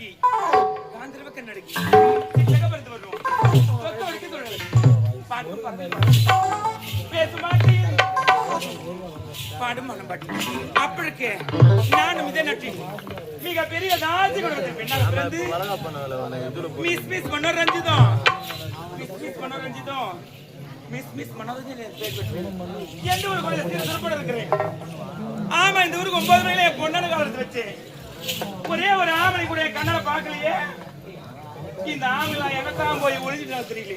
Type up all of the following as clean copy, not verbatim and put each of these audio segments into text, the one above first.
கண்ணழகி காந்திரவ கண்ணழகி சின்னக பறந்து வரும் தொக்க வடிக்க சொல்றது பாட்டு பேச மாட்டேன் பாடும் மனம் பாட்டு அப்பளுக்கு நானும் இதை நட்டி மிக பெரிய தாசி கொடுத்து பெண்ணாக பிறந்து மிஸ் மிஸ் பண்ண ரஞ்சிதம் மிஸ் மனோரஞ்சன் எந்த ஒரு கோயில சிறப்போட இருக்கிறேன். ஆமா இந்த ஊருக்கு 9 மணில என் பொண்ணு காலத்து வச்சேன். ஒரே ஒரு ஆமணி கூட கண்ணால பாக்கலையே. இந்த ஆமலா எனக்காக போய் ஒளிஞ்சிட்டு தெரியல.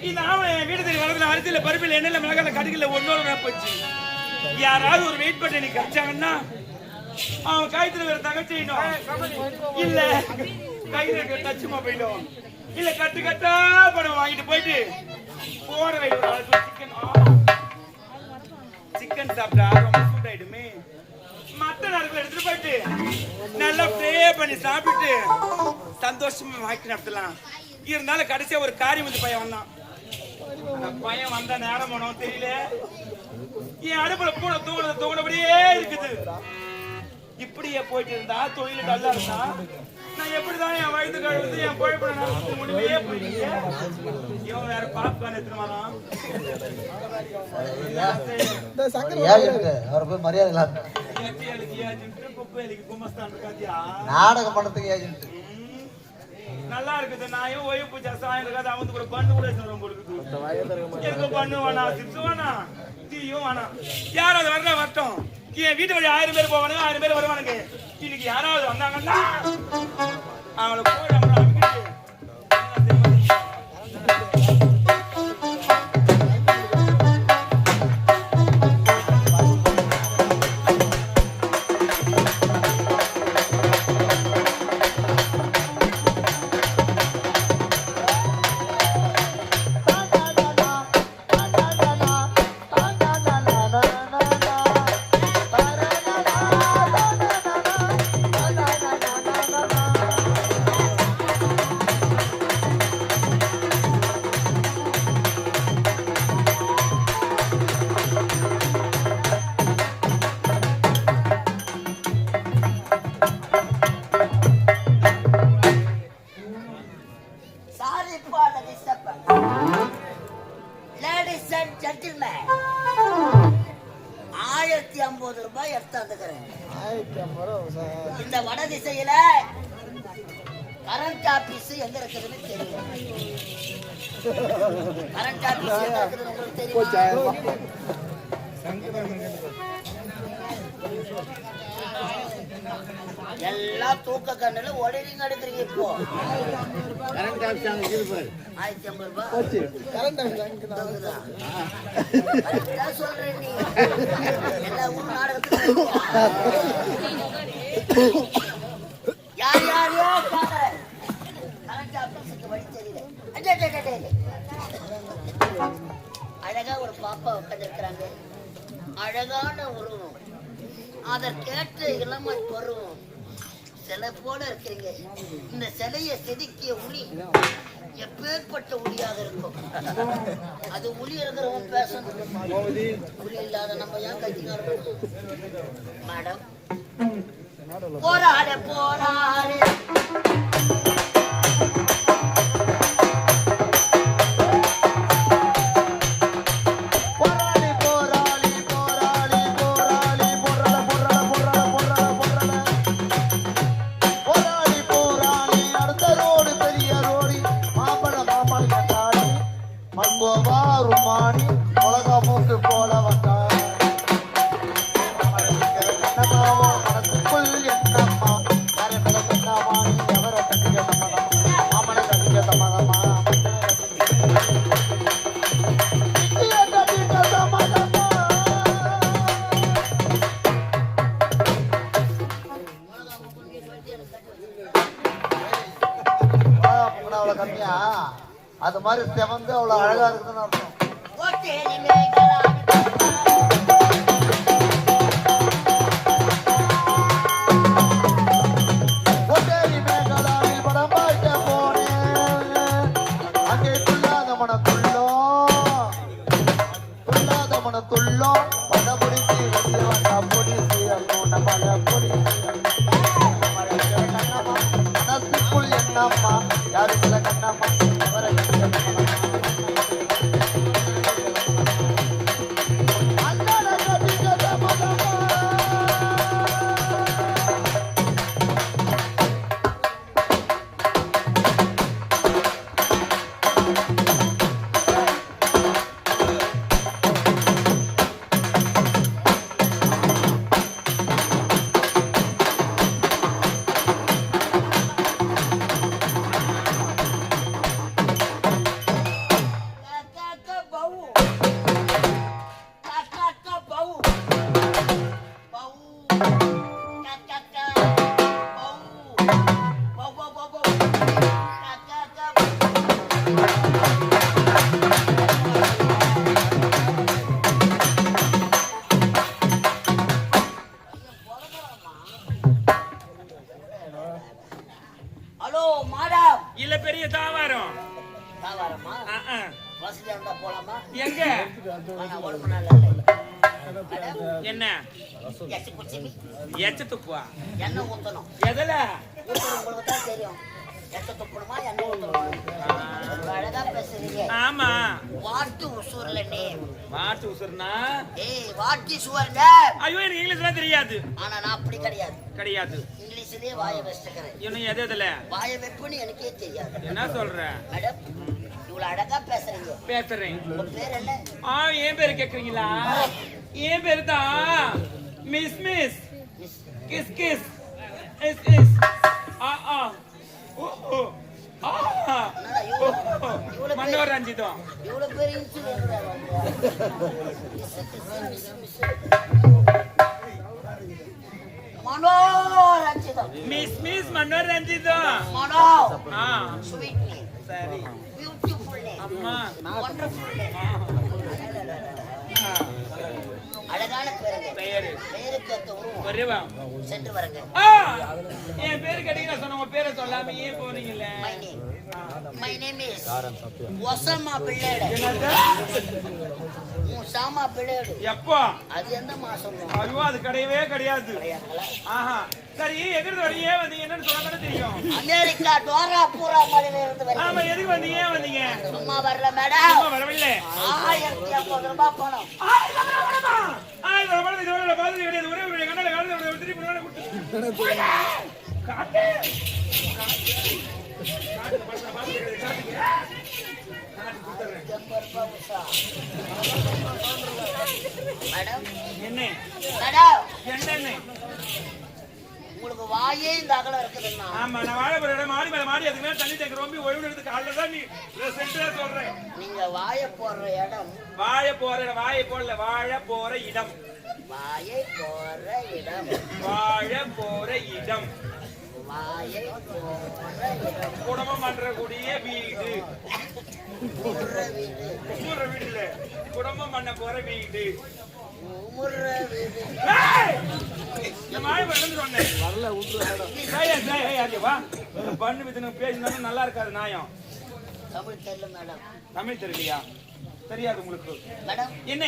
இந்த ஆமலை என் வீடு தேடி வரதுல அரிசியில பருப்பில் எண்ணெயில மிளகால கடுக்கல ஒன்னோட போச்சு. யாராவது ஒரு வெயிட் பண்ணி நீ கிடைச்சாங்கன்னா அவன் கைத்துல வேற தகச்சிடணும் இல்ல கையில டச் மொபைலும் இல்ல கட்டு கட்டா பணம் வாங்கிட்டு போயிட்டு போற சிக்கன் சாப்பிட்டா ரொம்ப சூட் ஆயிடுமே மட்டன் அறுப்பு எடுத்துட்டு போயிட்டு நல்லா ப்ரே பண்ணி சாப்பிட்டு சந்தோஷமா வாங்கி நடத்தலாம். இருந்தாலும் கடைசியா ஒரு காரியம் வந்து பையன் வந்தான். அந்த பையன் வந்த நேரம் போனோம் தெரியல. என் அடுப்புல பூனை தூங்கினபடியே இருக்குது. இப்படியே போயிட்டு இருந்தா தொழில் நல்லா இருந்தா நான் எப்படிதான் என் வயது கழுவுது என் குழப்ப நடத்த முடியவே போயிட்டு இவன் வேற பாப்கார்ன் எடுத்துருவான். நாடகம் படத்துக்கு நல்லா இருக்குது. நான் ஓய்வு பூஜா சாயம் இருக்காது. அவனுக்கு ஒரு பண்ணு கூட கொடுக்குது. எனக்கு பண்ணு வேணா சிப்ஸ் வேணா தீயும் வேணா. யாராவது வர்ற வரட்டும். என் வீட்டு வழி 1000 பேர் போவானுங்க 1000 பேர் வருவானுங்க. இன்னைக்கு யாராவது வந்தாங்கன்னா அவங்களை போய் நம்மள அமைக்கிட்டு இந்த வட திசையில கரண்ட் ஆபீஸ் எங்க இருக்குதுன்னு தெரியும். கரண்ட் ஆபீஸ் எங்க இருக்குதுன்னு உங்களுக்கு தெரியுமா? எல்லாம் தூக்க கண்ணுல ஒளிரிங்க எடுக்கிறீங்க. இப்போ கரண்ட் ஆஃப் சாங் இருப்பாரு 1050 ரூபாய் சொல்றேன். நீ எல்லா ஊர் நாடகத்துக்கு யார் யாரையோ கரண்ட் ஆபீஸுக்கு வழி தெரியல. அழகா ஒரு பாப்பா உட்கார்ந்து இருக்கிறாங்க. அழகான உருவம், அதற்கேற்ற இளமை பருவம், சிலை போல இருக்கிறீங்க. இந்த சிலையை செதுக்கிய உளி எப்பேற்பட்ட உளியாக இருக்கும். அது உளி இருக்கிறவங்க பேசணும், உளி இல்லாத நம்ம ஏன் கட்டிக்கார மேடம் போராட போராடு அது மாதிரி செவந்து அவ்வளவு அழகா இருக்குதுன்னு அர்த்தம். அங்கே துள்ளாத மனத்துள்ளோ படபுடிச்சு பொடிச்சு பல பொடி கண்ணம்மா அவரை ஹலோ மேடம். இல்ல பெரிய தாவாரம். தாவாரமா? வசதியா இருந்தா போலாமா? எங்க? ஒரு நாள் இல்ல. என்ன? எச்ச துப்புவா? என்ன ஊத்தணும்? எதுல? உங்களுக்கு தான் தெரியும். எச்ச துப்பணுமா என்ன ஊத்தணும்? அழகா பேசுறீங்க. ஆமா. வாட்டு உசூர்ல நீ. வாட்டு உசூர்னா? ஏய் வாட்டி சுவர்ல. ஐயோ எனக்கு இங்கிலீஷ்லாம் தெரியாது. ஆனா நான் அப்படி கிடையாது. கிடையாது. இங்கிலீஷ்லயே வாயை வச்சிருக்கிறேன். இன்னும் எதுல? வாயை வைப்புன்னு எனக்கே தெரியாது. என்ன சொல்ற? மேடம் இவ்வளவு அழகா பேசுறீங்க. பேசுறேன். உங்க பேர் என்ன? என் பேரு கேக்குறீங்களா? என் பேரு தான் miss miss kiss kiss S S Mannor Ranjitham. இவ்வளவு பெரிய incident Manor Ranjitham. Miss miss Mannor Ranjitham. Mano sweet name. சரி. Beautiful name. அம்மா வண்டர்ஃபுல் நேம். அழகான பேரு. பேருக்கு ஏத்த உருவம். வருவா. சென்று வரங்க. என் பேரு கேட்டீங்க சொன்ன உங்க பேரை சொல்லாம ஏன் போறீங்கல்ல? My name is ஒசாமா பிள்ளேடு. ஒசாமா பிள்ளேடு. எப்போ? அது எந்த மாசம்? ஐயோ அது கிடையவே கிடையாது. ஆஹா சரி எங்கிருந்து வரீங்க வந்தீங்க என்னன்னு சொன்னா தெரியும். அமெரிக்கா டோராபுரா மலையில இருந்து வரீங்க. ஆமா எதுக்கு வந்தீங்க வந்தீங்க? சும்மா வரல மேடம். சும்மா வரவில்லை. 1050 ரூபாய் பணம். 1000 ரூபாய் இதுவரை பாதி கிடையாது. ஒரே ஒரு கண்ணால காரணம் திருப்பி முன்னாடி கொடுத்து காட்டு மேடம் என்ன மேடம் என்ன உங்களுக்கு வாயே இந்த அகலம் இருக்குதுன்னா? ஆமா நான் வாழ போற இடம் மாடி மேல மாடி அதுக்கு மேல தண்ணி தேங்க ரொம்ப ஓய்வு எடுத்து காலைல தான் நீ சென்டரா சொல்றேன். நீங்க வாயை போடுற இடம். வாயை போற வாயை போடல வாழ போற இடம். வாயை போற இடம். வாழ போற இடம். வாயை போற இடம். குடும்பம் பண்ற கூடிய வீடு. ஊர்ற வீடு. ஊர்ற வீடு இல்ல குடும்பம் பண்ண போற வீடு. ஊர்ற வீடு. நான் மாடி வந்து சொன்னேன். வரல ஊர்ற வா பண்ணு வித்து பேசினாலும் நல்லா இருக்காது நாயம். தமிழ் தெரியல மேடம். தமிழ் தெரியலையா? தெரியாது உங்களுக்கு மேடம். என்ன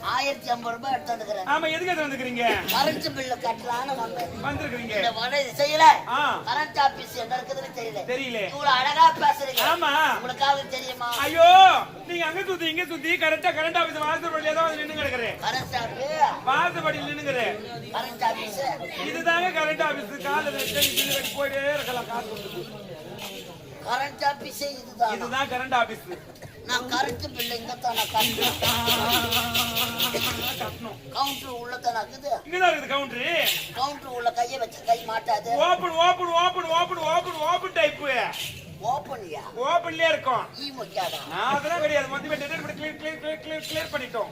1050 ரூபாய் எடுத்து வந்துக்கிறேன். ஆமா எதுக்கு அது வந்துக்கிறீங்க? கரண்ட் பில்லு கட்டலான்னு வந்திருக்கீங்க. இந்த வடை செய்யல. கரண்ட் ஆபீஸ் என்ன இருக்குதுன்னு தெரியல. இவ்வளவு அழகா பேசுறீங்க. ஆமா உங்களுக்காவது தெரியுமா? ஐயோ நீங்க அங்க சுத்தி இங்க சுத்தி கரெக்டா கரண்ட் ஆபீஸ் வாசப்படியில தான் நின்னு கிடக்குறேன். கரண்ட் ஆபீஸ் வாசப்படியில நின்னுங்கறேன். கரண்ட் ஆபீஸ் இதுதாங்க கரண்ட் ஆபீஸ். காலையில பில்லு வெட்டி போயிட்டே இருக்கலாம் காசு கொடுத்து. கரண்ட் ஆபீஸ் இதுதான் கரண்ட் ஆபீஸ். நான் கரண்ட் பில் இங்க தான கட்டணும். கவுண்டர் உள்ள தான இருக்குது. இங்க தான் இருக்குது கவுண்டர். கவுண்டர் உள்ள கையை வச்சு கை மாட்டாது. Open open open open open open type. ஓபன்யா? ஓபன்லயே இருக்கும். ஈ முக்காடா? அதெல்லாம் கிடையாது. மொத்தமே டெலிட் பண்ணி கிளியர் பண்ணிட்டோம்.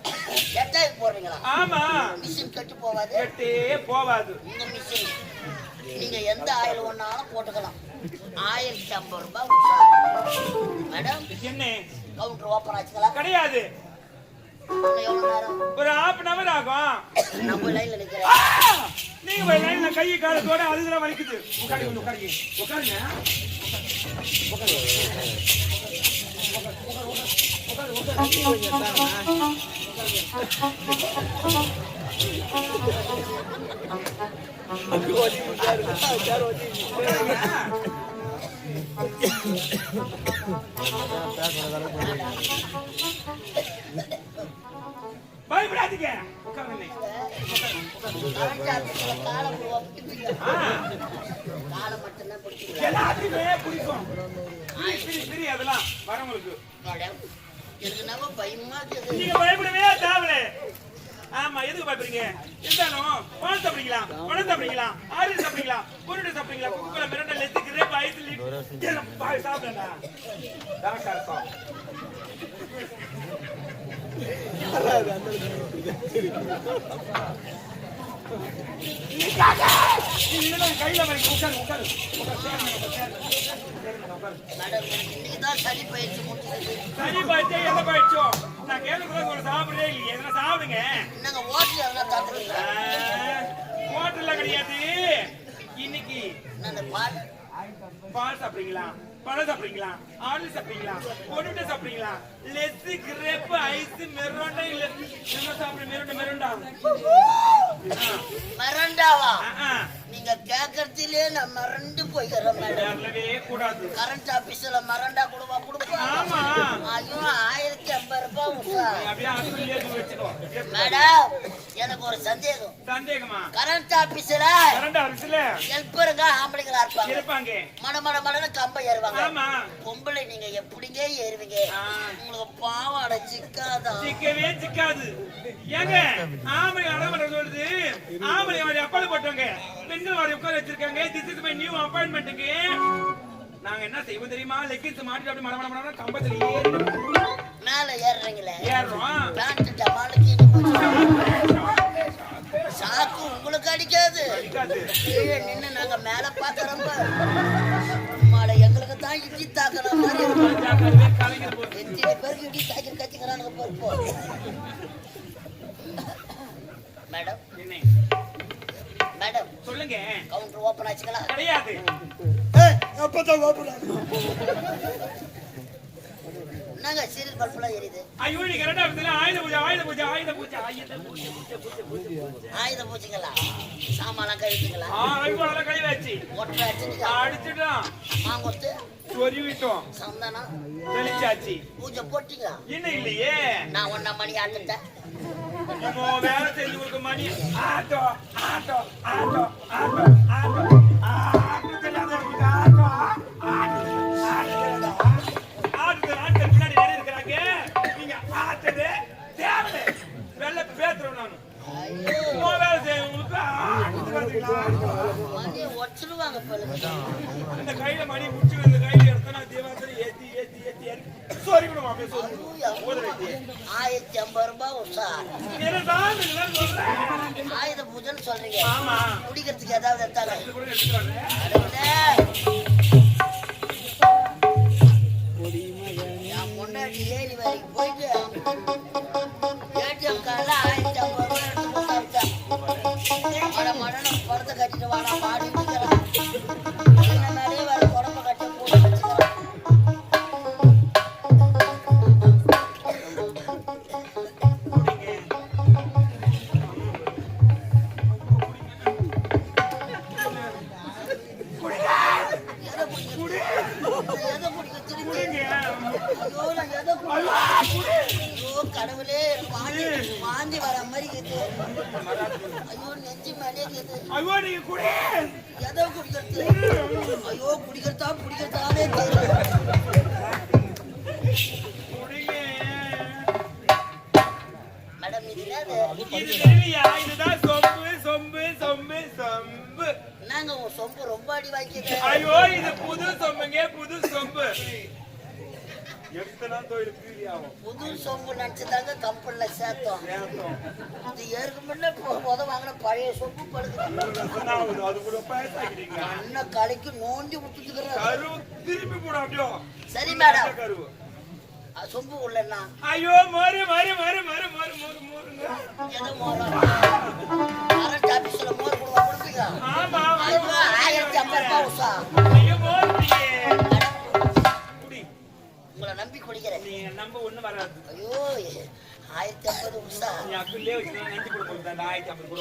எட்டை போறீங்களா? ஆமா. மிஷின் கட்டி போவாது. கட்டே போவாது. இந்த மிஷின் நீங்க எந்த ஆயில் ஒண்ணாலும் போட்டுக்கலாம். 1050 ரூபாய் உஷா. மேடம் என்ன கவுண்டர் ஓபன் ஆச்சுங்களா? கிடையாது. எவ்வளவு நேரம்? ஒரு ½ hour ஆகும். நம்ம லைன்ல நிக்கிறேன். நீங்க போய் லைன்ல கை காலத்தோட அதுதான் வலிக்குது. உட்காருங்க உட்காருங்க உட்காருங்க. பயப்படாதீங்க. எல்லாத்தையுமே பிடிக்கும். அதெல்லாம் வரவங்களுக்கு எனக்கு நம்ம பயமா இருக்குது. நீங்க பயப்படவே தேவையில்ல. ஆமா, எதுக்கு பயப்படுறீங்க? இருந்தாலும் பழம் சாப்பிடுறீங்களா, பழம் சாப்பிடுறீங்களா, ஆரஞ்சு சாப்பிடுறீங்களா, பொருட்டு சாப்பிடுறீங்களா, குக்குல மிரண்ட லெத்துக்கு ரேப் ஐஸ்லி சாப்பிடா டாக்டர் கையில வாங்கி உட்காரு உட்காரு சரி பயிற்சி முடிச்சது. சரி பயிற்சி எதை பயிற்சோ நான் கேட்கறது சாப்பிடவே இல்லையே. எதனா சாப்பிடுங்க. நாங்க ஹோட்டல் எல்லாம் சாப்பிடுறீங்க. ஹோட்டல்ல கிடையாது. இன்னைக்கு பால் சாப்பிடுறீங்களா, பழம் சாப்பிடுறீங்களா, ஆரஞ்சு சாப்பிடுறீங்களா, பொருட்டு சாப்பிடுறீங்களா, லெஸ் கிரேப் ஐஸ் மெரோண்டா இல்ல என்ன சாப்பிடுறீங்க? மெரோண்டா மரண்டாவா? நீங்க கேக்குறதுலயே நான் மறந்து போய்க்கிறேன் மேடம். கூடாது. கரண்ட் ஆபீஸ்ல மரண்டா கொடுப்பா. ஆமா. ஐயோ 1050 ரூபாய். மேடம் எனக்கு ஒரு சந்தேகம். சந்தேகமா? கரண்ட் ஆபீஸ்ல ஹெல்ப்பருங்க ஆம்பளைங்களா இருப்பாங்க. மடமடன்னு கம்பை ஏறுவாங்க. ஆமா. பொம்பளை நீங்க எப்படிங்க ஏறுவீங்க? உங்களுக்கு பாவாடை சிக்காதா? சிக்கவே சிக்காது. ஏங்க ஆம்பளை அடமட சொல்லுது. ஆம்பளை வாடி அப்பால போட்டவங்க பெண்கள் வாடி உட்கார வச்சிருக்காங்க. திஸ் இஸ் மை நியூ அப்பாயின்மென்ட்க்கு நாங்க என்ன செய்வோம் தெரியுமா? லெக்கின்ஸ் மாட்டிட்டு அப்படி மடமட கம்பத்துல ஏறி மேல ஏறுறீங்களே. ஏறுறோம். பேண்ட் டமாலுக்கு சாக்கு உங்களுக்கு அடிக்காது. கீழே நின்று நாங்க மேல பாக்குறோம். மாலை எங்களுக்கு தான் இடி தாக்குற மாதிரி எத்தனை பேருக்கு இடி தாக்கி கத்திக்கிறானுங்க பொறுப்போம். மேடம் மேடம் சொல்லுங்க. கவுண்டர் ஓபன் ஆச்சுங்களா? கிடையாது. அப்பதான் ஓபன் ஆகுது. என்னங்க சீரியல் பல்பெல்லாம் எரியுது? ஐயோ நீ கரெக்டா இருக்குல்ல. ஆயுத பூஜைங்களா? சாமான்லாம் கழிச்சுங்களா? ஐயோலாம் கழி வச்சு ஒட்டரை அடிச்சுட்டு அடிச்சுட்டோம். மாங்கொத்து சொருவிட்டோம். சந்தனம் தெளிச்சாச்சு. பூஜை போட்டீங்களா? இன்னும் இல்லையே. நான் 1 மணி ஆட்டுட்டேன். இப்போ வேலை செஞ்சு கொடுக்க மணி auto auto auto auto auto auto தெரியாத ஆட்டோ ஆட்டோ ஆட்டோ பின்னாடி ஏறி இருக்கிறாங்க. நீங்க ஆட்டது தேவை வெள்ள பேத்துறோம். நான் வேலை செய்யறவங்களுக்கு மணி ஒச்சிருவாங்க போல. இந்த கையில மணி முடிச்சு இந்த கையில எடுத்தா நான் தேவாத்திரி ஏத்தி ஏத்தி ஏத்தி சோரி விடுவோம். அப்படியே சொல்லி 1050 ரூபாய் உஷா. ஆயுத பூஜைன்னு சொல்றீங்க. ஆமா. குடிக்கிறதுக்கு ஏதாவது எடுத்தாங்க? என் பொண்டாட்டி ஏரி வரைக்கும் போயிட்டு ஏடிஎம் கார்டுல 1050 ரூபாய் எடுத்து கொடுத்தா மடன்னு படத்தை கட்டிட்டு வாடா மாடி நிற்கிறான். மேலே வேற உடம்ப கட்டி போட்டு வச்சுக்கிறான். கடவுளே வாந்தி வர மாதிரி இருக்குது. ஐயோ நெஞ்சு மேலே இருக்குது. ஐயோ நீங்க குடி. எதை குடிக்கிறது? ஐயோ குடிக்கிறதானே தெரியல. மேடம் இது தெரியலையா? இதுதான் சொம்பு சொம்பு சொம்பு சொம்பு. நாங்க உங்க சொம்பு ரொம்ப அடி வாங்கிது. ஐயோ இது புது சொம்புங்க, புது சொம்பு. புது சொம்பு நினைச்சுதாங்க கம்பெனில சேர்த்தோம். இது ஏற்கனவே முத வாங்கின பழைய சொம்பு படுது. அண்ணன் கலைக்கு நோண்டி விட்டுக்கிறாரு. திருப்பி போட அப்படியோ. சரி மேடம் சொம்பு உள்ளன்னா. ஐயோ மாறு மாறு மாறு மாறு மாறு மாறு மாறுங்க. எது மோர? கரண்ட் ஆபீஸ்ல மோர் கொடுப்பீங்க. ஆமா. 1050 ரூபாய் உஷா. ஐயோ மோர்டியே. உங்களை நம்பி குடிக்கிறேன். நீ நம்ப ஒண்ணு வராது. ஐயோ 1050 உஷா. நீ அக்குள்ளே வச்சு நெஞ்சு கொடுப்போம். 1050 கூட.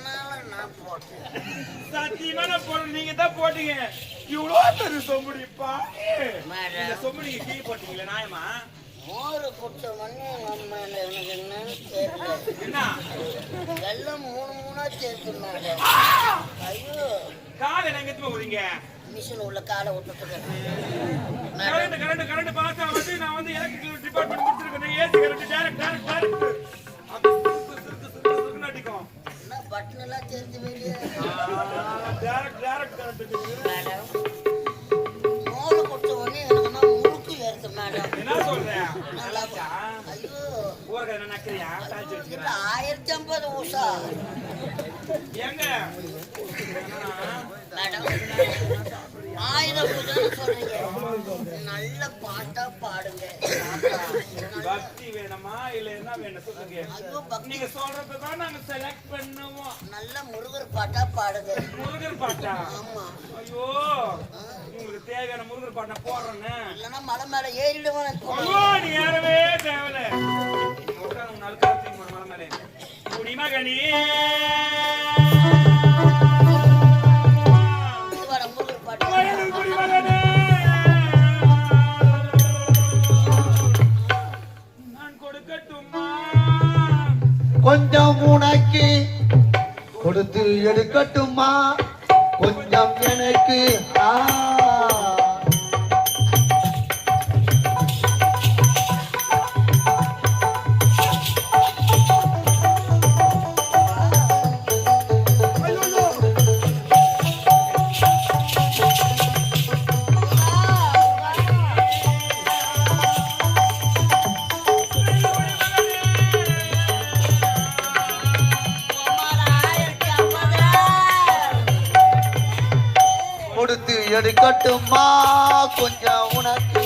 என்னால நான் போட்டேன். சத்தியமா நான் போட நீங்க தான் போட்டீங்க. இவ்வளோ பெரிய சொம்புடிப்பா. இந்த சொம்பு நீங்க டீ போட்டீங்களே நாயமா? மோரு குட்ட மண்ணு நம்ம எனக்கு என்னன்னு தெரியல. என்ன? எல்லாம் மூணா சேர்த்து மேடம். ஐயோ காலை எங்க எத்துமா போறீங்க? மிஷின் உள்ள காலை விட்டுட்டு கரண்ட் பார்த்தா வந்து நான் வந்து எலக்ட்ரிக்கல் டிபார்ட்மெண்ட் முடிச்சிருக்கேன். ஏசி கரண்ட் டைரக்ட் அடிக்கும். என்ன பட்டன் எல்லாம் தெரிஞ்சு வெளியே டைரக்ட் கரண்ட் மேடம். மோரு குட்ட உடனே எனக்கு முறுக்கு ஏறுது மேடம். என்ன சொல்றேன்? நல்லா ஐயோ ஊர்ல என்ன நக்கறியா? காய்ச்சி வச்சுக்கிறேன். 1050 ஊசா எங்க மேடம் 1000 ஊசான்னு சொல்றீங்க. நல்ல பாட்டா பாடுங்க. பக்தி வேணுமா இல்ல என்ன வேணும் சொல்லுங்க. ஐயோ பக்தி நீங்க சொல்றதுதான் நாங்க செலக்ட் பண்ணுவோம். நல்ல முருகர் பாட்டா பாடுங்க. முருகர் பாட்டா? ஆமா. ஐயோ உங்களுக்கு தேவையான முருகர் பாட்டை போடுறேன்னு. இல்லன்னா மலை மேல ஏறிடுவோம். ஐயோ நீ ஏறவே தேவையில்ல. உட்காந்து நாலு காலத்தையும் போட மலை மேலே குடிமகனே முருகர் பாட்டு குடிமகனே நான் கொடுக்கட்டுமா கொஞ்சம் உனக்கு கொடுத்து எடுக்கட்டுமா கொஞ்சம் எனக்கு கொடுத்து எடுக்கட்டுமா கொஞ்சம் உனக்கு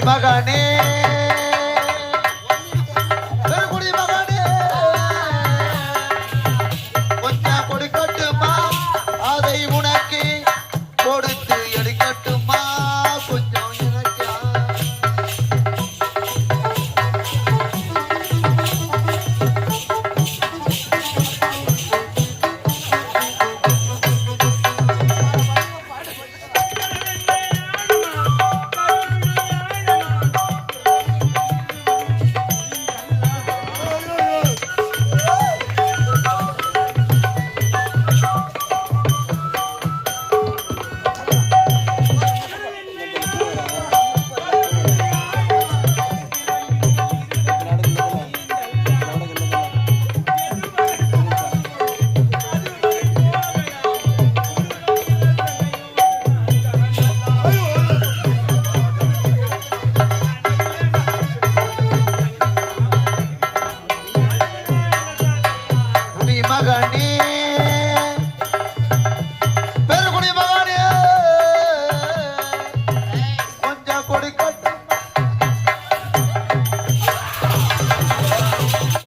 மகனே